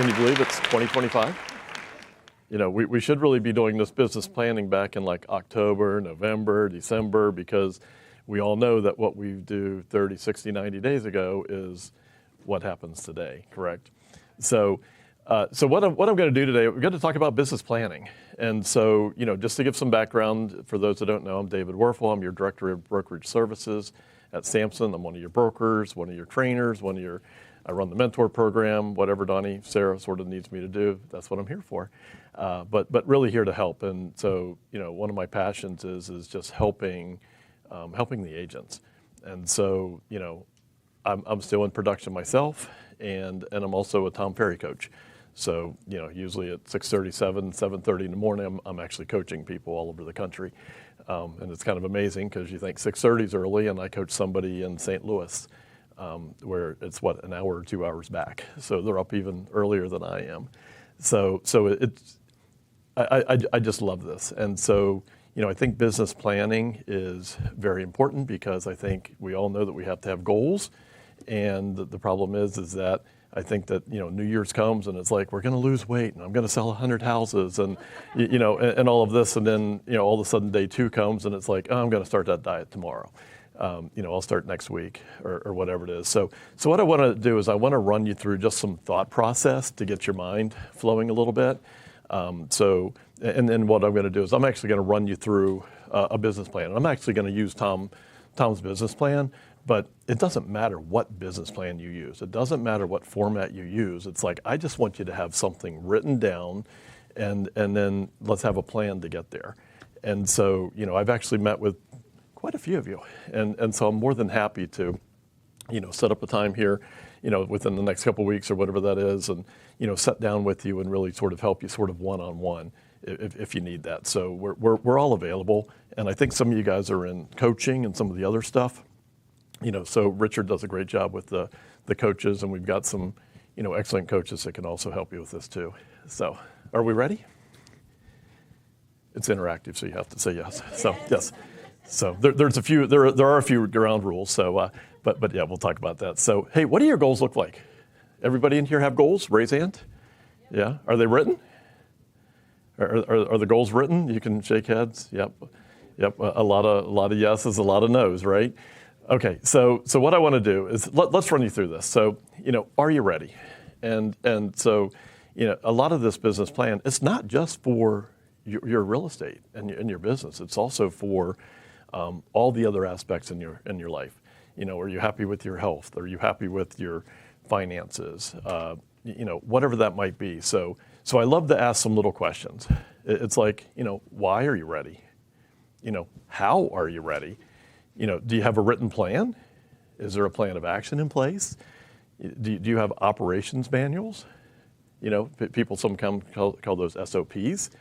Can you believe it's 2025? You know, we should really be doing this business planning back in like October, November, December, because we all know that what we do 30, 60, 90 days ago is what happens today, correct? So what I'm going to do today, we're going to talk about business planning. And so, you know, just to give some background for those that don't know, I'm David Werfel. I'm your Director of Brokerage Services at Samson. I'm one of your brokers, one of your trainers, I run the mentor program, whatever Sarah sort of needs me to do, that's what I'm here for. But really here to help. And so, you know, one of my passions is just helping the agents. And so, you know, I'm still in production myself, and I'm also a Tom Ferry coach. So, you know, usually at 6:37, 7:30 in the morning, I'm actually coaching people all over the country. And it's kind of amazing because you think 6:30 is early, and I coach somebody in St. Louis where it's an hour or 2 hours back. So they're up even earlier than I am. So I just love this. And so, you know, I think business planning is very important because I think we all know that we have to have goals. And the problem is that I think that, you know, New Year's comes and it's like, we're going to lose weight and I'm going to sell 100 houses and, you know, and all of this. And then, you know, all of a sudden day 2 comes and it's like, oh, I'm going to start that diet tomorrow. You know, I'll start next week or whatever it is. So what I want to do is I want to run you through just some thought process to get your mind flowing a little bit. And then what I'm going to do is I'm actually going to run you through a business plan. And I'm actually going to use Tom's business plan, but it doesn't matter what business plan you use. It doesn't matter what format you use. It's like, I just want you to have something written down and then let's have a plan to get there. And so, you know, I've actually met with quite a few of you. And so I'm more than happy to, you know, set up a time here, you know, within the next couple of weeks or whatever that is, and, you know, sit down with you and really sort of help you sort of one-on-one if you need that. So we're all available. And I think some of you guys are in coaching and some of the other stuff, you know, so Richard does a great job with the coaches, and we've got some, you know, excellent coaches that can also help you with this too. So are we ready? It's interactive, so you have to say yes. So yes. So there are a few ground rules. So, but yeah, we'll talk about that. So, hey, what do your goals look like? Everybody in here have goals? Raise hand. Yeah. Are they written? Are the goals written? You can shake heads. Yep. A lot of yeses, a lot of nos, right? Okay. So what I want to do is let's run you through this. So, you know, are you ready? And so, you know, a lot of this business plan, it's not just for your real estate and your business. It's also for all the other aspects in your life. You know, are you happy with your health? Are you happy with your finances? You know, whatever that might be. So I love to ask some little questions. It's like, you know, why are you ready? You know, how are you ready? You know, do you have a written plan? Is there a plan of action in place? Do you have operations manuals? You know, people sometimes call those SOPs.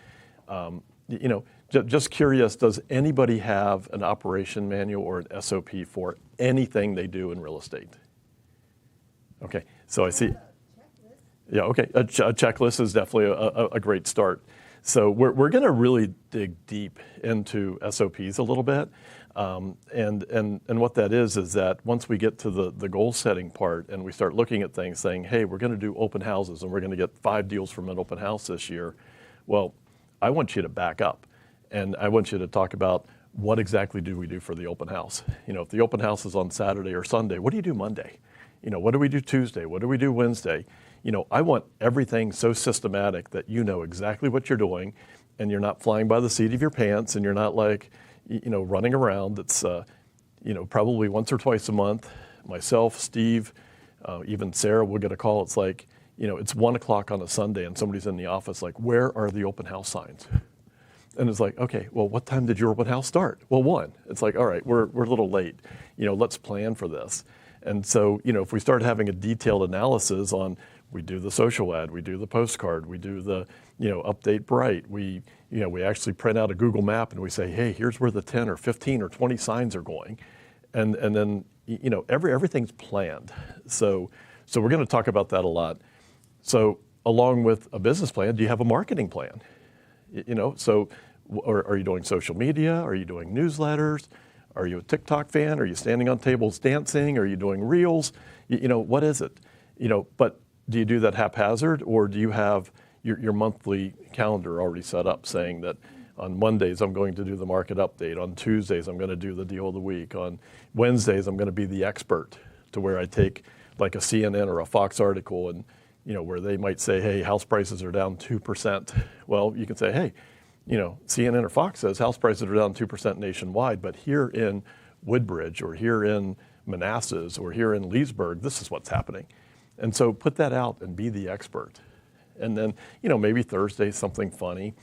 You know, just curious, does anybody have an operation manual or an SOP for anything they do in real estate? Okay, so I see. Yeah, okay, a checklist is definitely a great start. So we're going to really dig deep into SOPs a little bit. And what that is that once we get to the goal setting part and we start looking at things saying, hey, we're going to do open houses and we're going to get 5 deals from an open house this year. Well, I want you to back up. And I want you to talk about what exactly do we do for the open house. You know, if the open house is on Saturday or Sunday, what do you do Monday? You know, what do we do Tuesday? What do we do Wednesday? You know, I want everything so systematic that you know exactly what you're doing and you're not flying by the seat of your pants and you're not like, you know, running around. It's, you know, probably once or twice a month, myself, Steve, even Sarah will get a call. It's like, you know, it's 1 o'clock on a Sunday and somebody's in the office like, where are the open house signs? And it's like, okay, well, what time did your open house start? Well, 1. It's like, all right, we're a little late. You know, let's plan for this. And so, you know, if we start having a detailed analysis on, we do the social ad, we do the postcard, we do the, you know, update bright, we actually print out a Google map and we say, hey, here's where the 10 or 15 or 20 signs are going. And then, you know, everything's planned. So we're going to talk about that a lot. So along with a business plan, do you have a marketing plan? You know, so are you doing social media? Are you doing newsletters? Are you a TikTok fan? Are you standing on tables dancing? Are you doing reels? You know, what is it? You know, but do you do that haphazard, or do you have your monthly calendar already set up saying that on Mondays I'm going to do the market update, on Tuesdays I'm going to do the deal of the week, on Wednesdays I'm going to be the expert, to where I take like a CNN or a Fox article and where they might say, hey, house prices are down 2%. Well, you can say, hey, CNN or Fox says house prices are down 2% nationwide, but here in Woodbridge or here in Manassas or here in Leesburg, this is what's happening. And so put that out and be the expert. And then, maybe Thursday's something funny,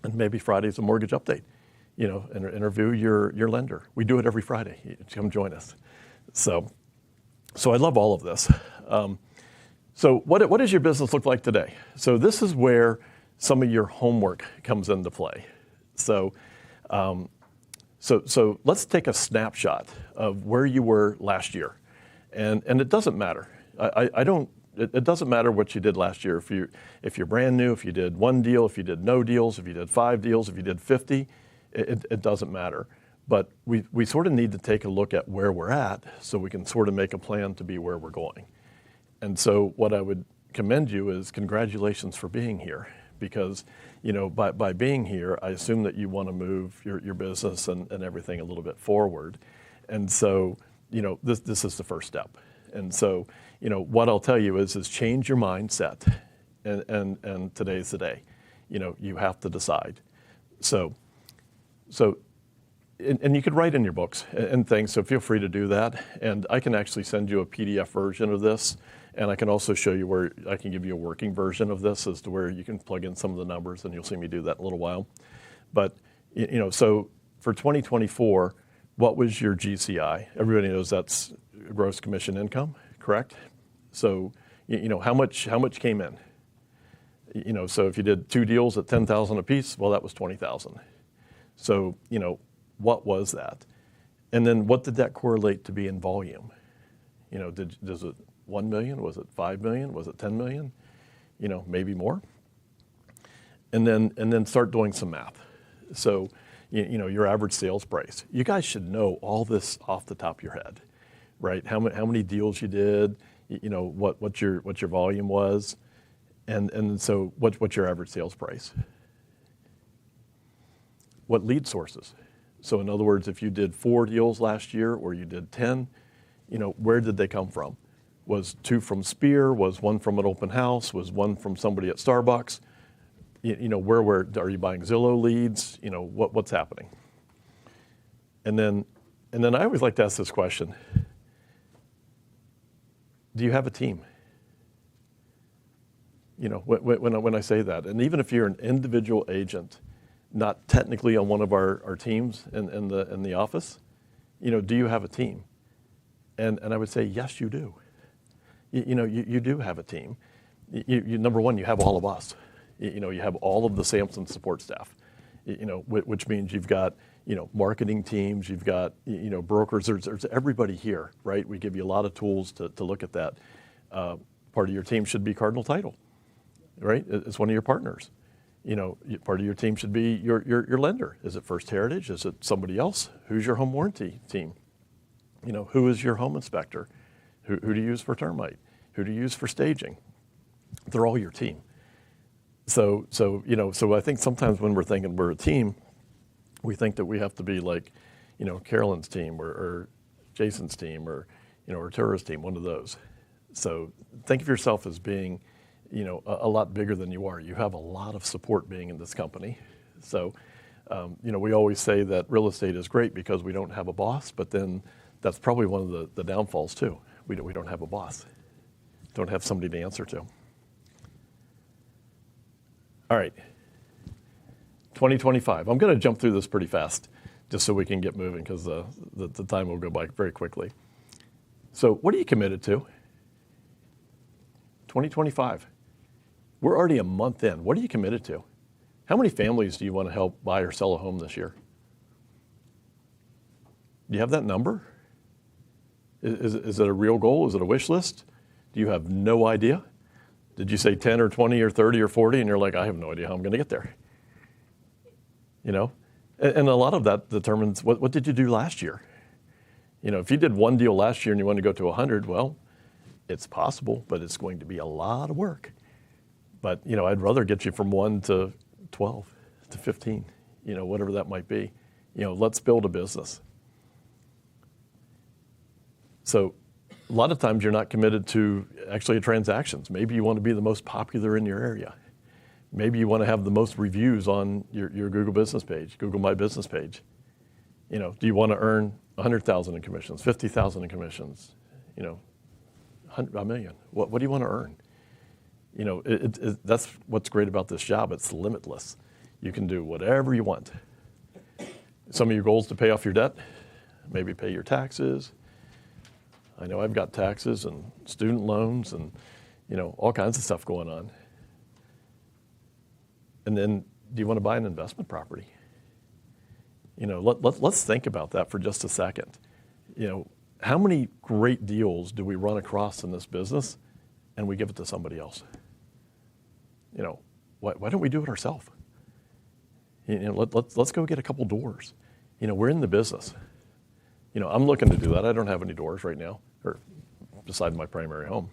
and maybe Friday's a mortgage update, and interview your lender. We do it every Friday. Come join us. So I love all of this. So what does your business look like today? So this is where some of your homework comes into play. So let's take a snapshot of where you were last year, and it doesn't matter. It doesn't matter what you did last year. If you're brand new, if you did one deal, if you did no deals, if you did 5 deals, if you did 50, it doesn't matter. But we sort of need to take a look at where we're at so we can sort of make a plan to be where we're going. And so what I would commend you is congratulations for being here, because by being here, I assume that you want to move your business and everything a little bit forward. And so this is the first step. And so what I'll tell you is change your mindset, and today's the day. You have to decide. So you could write in your books and things, so feel free to do that. And I can actually send you a PDF version of this, and I can also show you where I can give you a working version of this as to where you can plug in some of the numbers, and you'll see me do that in a little while. But so for 2024, what was your GCI? Everybody knows that's gross commission income, correct? So how much came in? So if you did 2 deals at $10,000 a piece, well, that was $20,000. So what was that? And then what did that correlate to be in volume? Does it 1 million? Was it 5 million? Was it 10 million? Maybe more. And then start doing some math. So your average sales price. You guys should know all this off the top of your head, right? How many deals you did? What your volume was, and so what's your average sales price? What lead sources? So in other words, if you did 4 deals last year or you did 10, where did they come from? Was 2 from Spear? Was 1 from an open house? Was 1 from somebody at Starbucks? Where are you buying Zillow leads? What's happening? And then I always like to ask this question: do you have a team? When I say that, and even if you're an individual agent, not technically on one of our teams in the office, do you have a team? And I would say yes, you do. You do have a team. Number one, you have all of us. You have all of the Samson support staff. Which means you've got marketing teams, you've got brokers. There's everybody here, right? We give you a lot of tools to look at that. Part of your team should be Cardinal Title, right? It's one of your partners. Part of your team should be your lender. Is it First Heritage? Is it somebody else? Who's your home warranty team? Who is your home inspector? Who do you use for termite? Who do you use for staging? They're all your team. So I think sometimes when we're thinking we're a team, we think that we have to be like, Carolyn's team or Jason's team or Arturo's team, one of those. So think of yourself as being, a lot bigger than you are. You have a lot of support being in this company. So, we always say that real estate is great because we don't have a boss, but then that's probably one of the downfalls too. We don't have a boss. Don't have somebody to answer to. All right, 2025. I'm going to jump through this pretty fast just so we can get moving because the time will go by very quickly. So what are you committed to? 2025. We're already a month in. What are you committed to? How many families do you want to help buy or sell a home this year? Do you have that number? Is it a real goal? Is it a wish list? Do you have no idea? Did you say 10 or 20 or 30 or 40 and you're like, I have no idea how I'm going to get there? And a lot of that determines what did you do last year? If you did 1 deal last year and you want to go to 100, well, It's possible, but it's going to be a lot of work. But, I'd rather get you from 1 to 12 to 15, whatever that might be. Let's build a business. So a lot of times you're not committed to actually transactions. Maybe you want to be the most popular in your area. Maybe you want to have the most reviews on your Google business page, Google My Business page. Do you want to earn 100,000 in commissions, 50,000 in commissions, a million? What do you want to earn? That's what's great about this job. It's limitless. You can do whatever you want. Some of your goals to pay off your debt, maybe pay your taxes. I know I've got taxes and student loans and, all kinds of stuff going on. And then, do you want to buy an investment property? Let's think about that for just a second. How many great deals do we run across in this business and we give it to somebody else? Why don't we do it ourselves? Let's go get a couple doors. We're in the business. I'm looking to do that. I don't have any doors right now, or beside my primary home.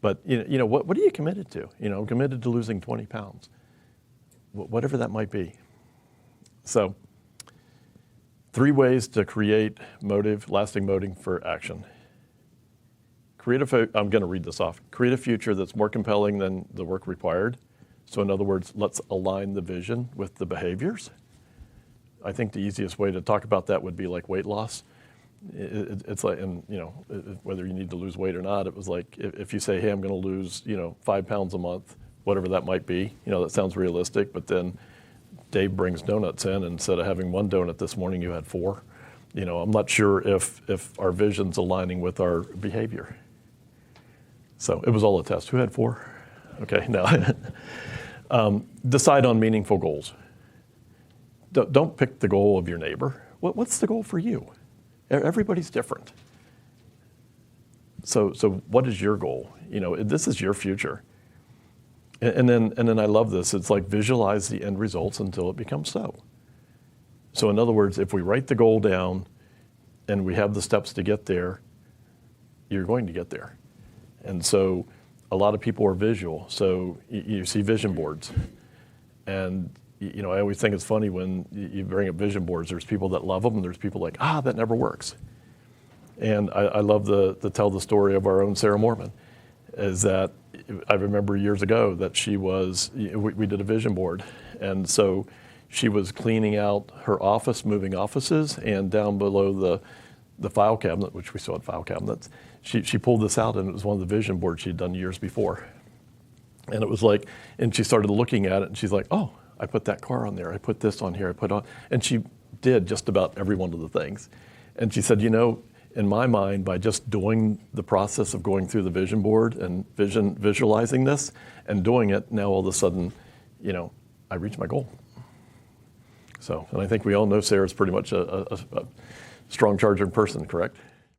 But what are you committed to? I'm committed to losing 20 pounds, whatever that might be. So 3 ways to create lasting motive for action. I'm going to read this off. Create a future that's more compelling than the work required. So in other words, let's align the vision with the behaviors. I think the easiest way to talk about that would be like weight loss. It's like, and whether you need to lose weight or not, it was like if you say, hey, I'm going to lose 5 pounds a month, whatever that might be, that sounds realistic. But then Dave brings donuts in, and instead of having 1 donut this morning, you had 4. I'm not sure if our vision's aligning with our behavior. So it was all a test. Who had 4? Okay, no. Decide on meaningful goals. Don't pick the goal of your neighbor. What's the goal for you? Everybody's different. So what is your goal? This is your future. And then I love this. It's like visualize the end results until it becomes so. So in other words, if we write the goal down and we have the steps to get there, you're going to get there. And so a lot of people are visual. So you see vision boards. And I always think it's funny when you bring up vision boards. There's people that love them, and there's people like, that never works. And I love to tell the story of our own Sarah Mormon, is that I remember years ago that we did a vision board. And so she was cleaning out her office, moving offices, and down below the file cabinet, which we still had file cabinets, she pulled this out, and it was one of the vision boards she'd done years before. And it was like, and she started looking at it, and she's like, oh, I put that car on there, I put this on here, and she did just about every one of the things. And she said, in my mind, by just doing the process of going through the vision board and visualizing this and doing it, now all of a sudden, I reached my goal. So, and I think we all know Sarah's pretty much a strong charging person, correct?